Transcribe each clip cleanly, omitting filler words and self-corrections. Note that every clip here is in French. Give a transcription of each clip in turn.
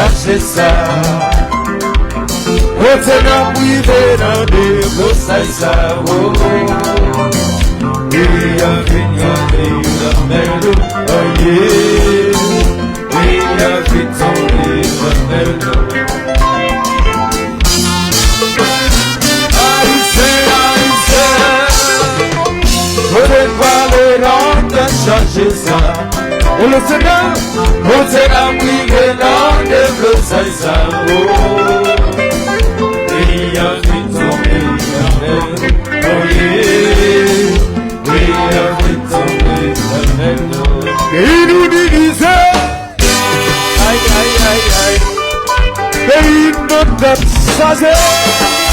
chercher ça. Oh, t'es dans privé dans des broussailles ça. Oh, il y a vignon de la merde. Oh yeah, il y a vignon de la merde. Chercher ça, on le sait bien, on s'est privé dans des broussailles ça. Oh, il y a vite tombé la mer. Oh yeah, il y a vite tombé la mer. Et il nous disait, aïe aïe aïe aïe, et il nous donne changé.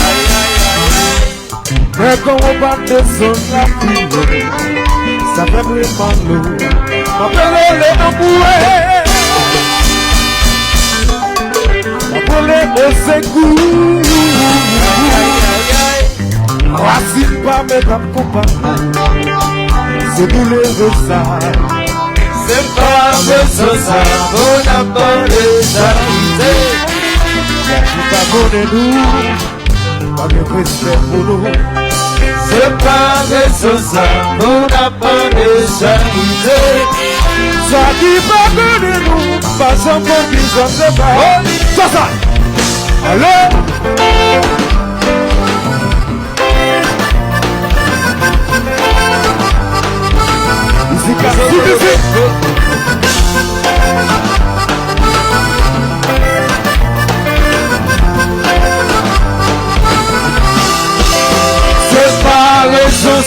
Aïe aïe aïe, mais quand on parle de son affaire, ça fait vraiment lourd. Appelez-les emboués, appelez au secours. Racine pas mesdames compagnies, c'est nous les ressailles. C'est pas besoin ça, on n'a pas les charité. Tout abonnez-nous, pas de respect pour nous. C'est pas raison ça, on n'a pas de charité. Ça qui va donner nous, pas sans bon qui s'en sépare. Ça, allez. Ici, ici.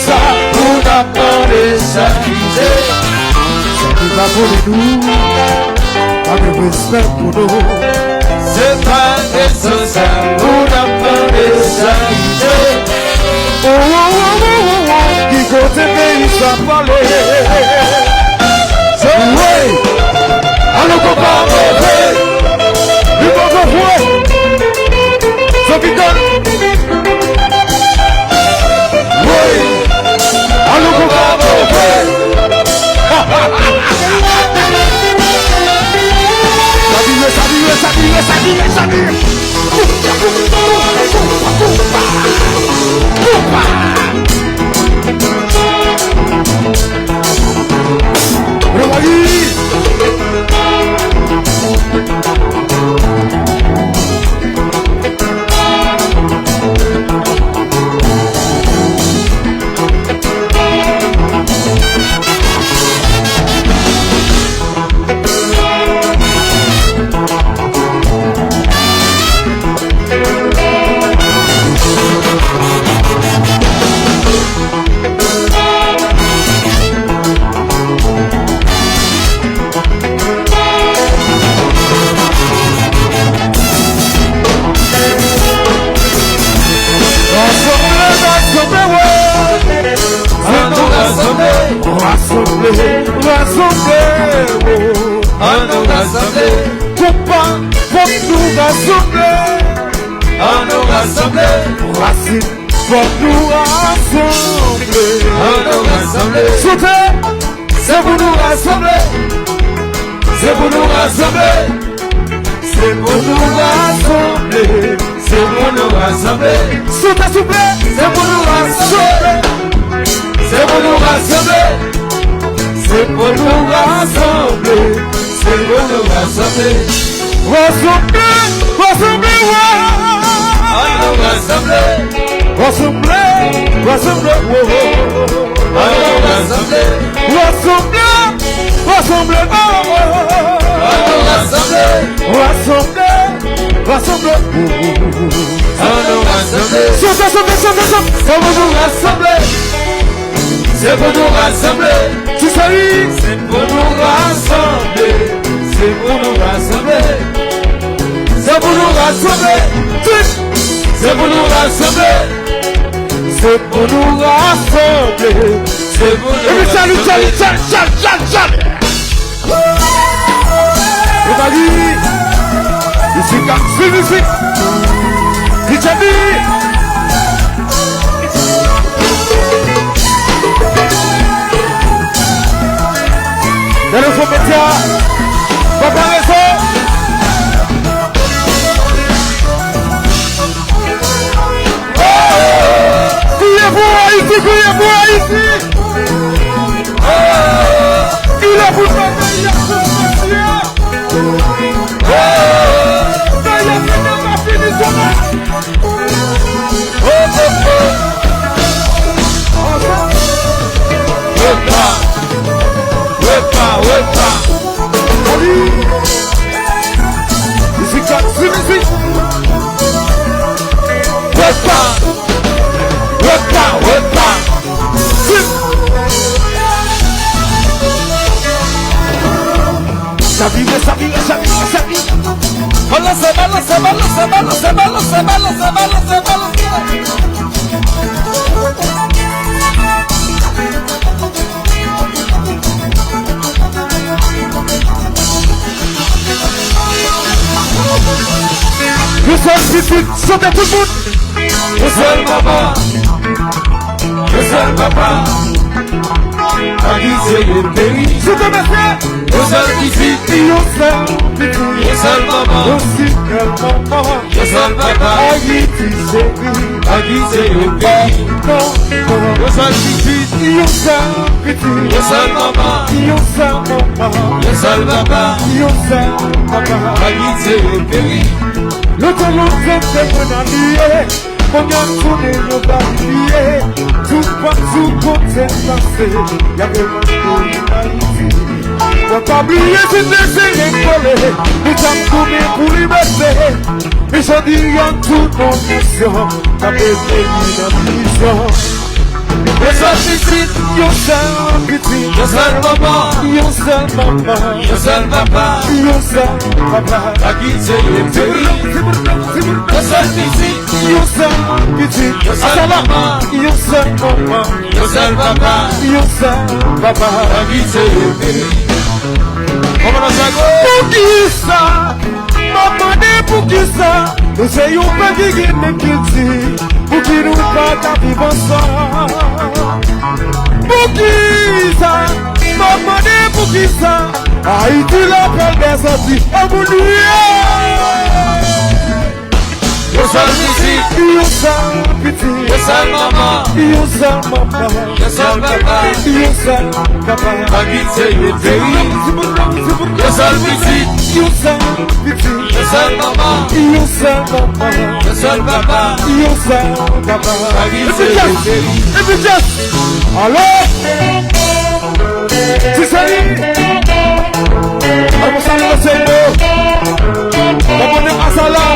Ça, on n'a pas de charité. C'est qui va pour nous, pas de respect pour nous. C'est pas raison ça, on n'a pas de charité. Oh oh oh oh oh, qui côté pays ça parler. Oui, allons qu'on va mauvais, il va mauvais, ça qui donne. Allô, qu'on va mauvais. C'est pour nous rassembler. C'est pour nous rassembler. C'est pour nous rassembler. C'est pour nous rassembler. Soufflez, soufflez. C'est pour nous rassembler. C'est pour nous rassembler. C'est pour nous rassembler. C'est pour nous rassembler. Rassembler, rassembler, on nous rassembler. Rassembler, rassembler, on nous rassembler. Rassembler, rassembler, on nous rassembler. Rassembler, rassembler, on nous rassembler. Soufflez, soufflez, soufflez, soufflez. C'est pour nous rassembler. C'est pour nous rassembler. Tu salis. C'est pour nous rassembler. C'est pour nous rassembler. C'est pour nous rassembler. C'est pour nous rassembler. C'est pour nous rassembler. C'est pour nous rassembler. Salut, salut, salut, salut, salut. Regarde. Ici, ici. Ici. Dans le fond média, papa raison. moi ici. Il est pour toi, il est pour monsieur. Ça y est, c'est ma finition. Wepa. Allez. Musique, musique. Wepa. Sabine. Balance. Le seul ici, chantez tout le monde. Le seul maman, le seul papa, a guisé le pays. Je te mets le seul ici, le seul maman, aussi quel maman, le seul papa, a guisé le pays. Le seul ici, le seul maman, le seul papa, a guisé le pays. Le talon c'est mon ami, mon gars tourné nos barrières, tout partout côté passé, y'a que mon humanité. Faut pas oublier si c'est collé, nous sommes tournés pour liberté, mais j'en dis rien toute mon mission, t'as baissé une mission. Le seul ici, le seul petit, le seul maman, le seul papa, a quitté le pays. Le seul ici, le seul petit, le seul maman, le seul papa, a quitté le pays. Pour qui ça? Maman dit pour qui ça? Nous essayons pas de gagner qui dit, pour qui nous pas vivre ensemble. Pour qui ça? Maman dit pour qui ça? Haïti l'appelle des sorties, à mon Dieu. Le seul ici, le seul petit, le seul maman, le seul papa, a quitté le pays. Le seul petit, le seul maman, le seul papa, a quitté le pays. Et puis just, alors, c'est ça. Vamos a lo Señor. Vamos a pasarla.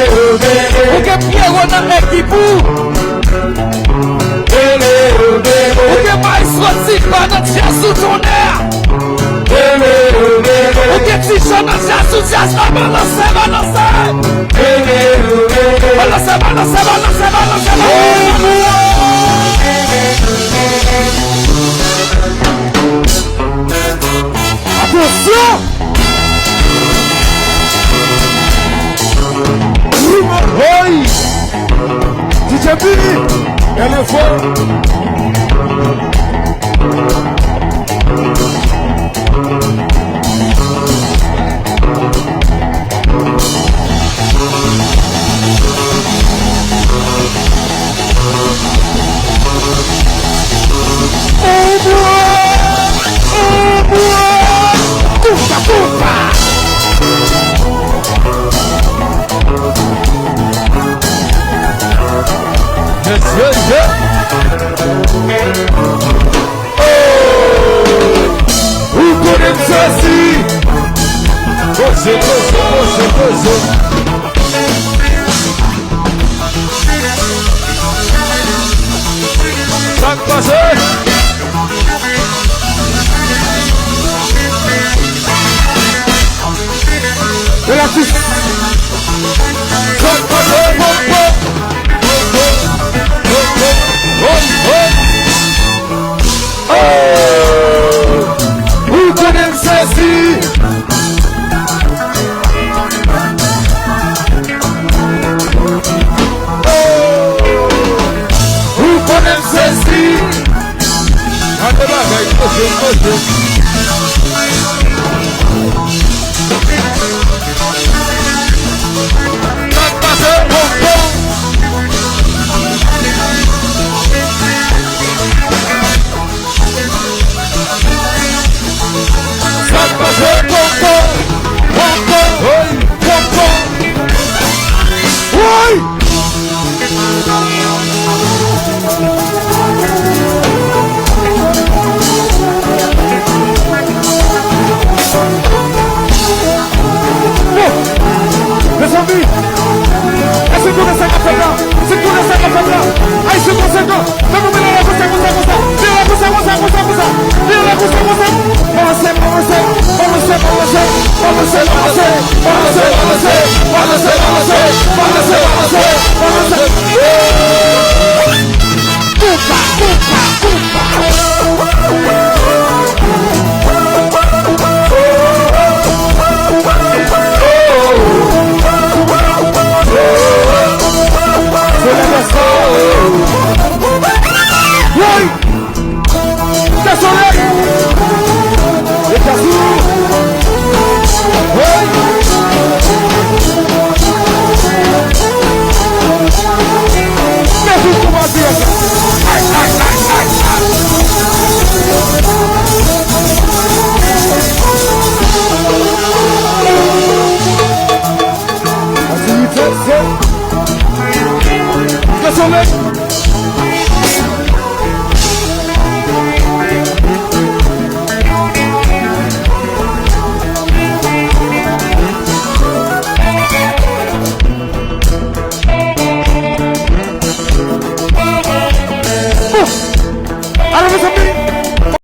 Ou que Pierre dans l'équipe. Ou que mais sorti pas dans tia sous ton air. Ou que tu chantes dans tia sous tia sous balancer. Attention! Oui! DJ Billy! Elle est forte! Vous connaissez ceci? Você. Ça que passez? Et la fille. Ça que passez? Vous connaissez ceci? Vous connaissez ceci? Mes amis, est-ce que vous êtes là? C'est tout le sac à faire là. Aïe, c'est bon, c'est bon. Fais-nous la pousse. Oui, c'est soleil. Et t'as tout. Oui. Mais vous comment dire ça? Vas-y, c'est soleil.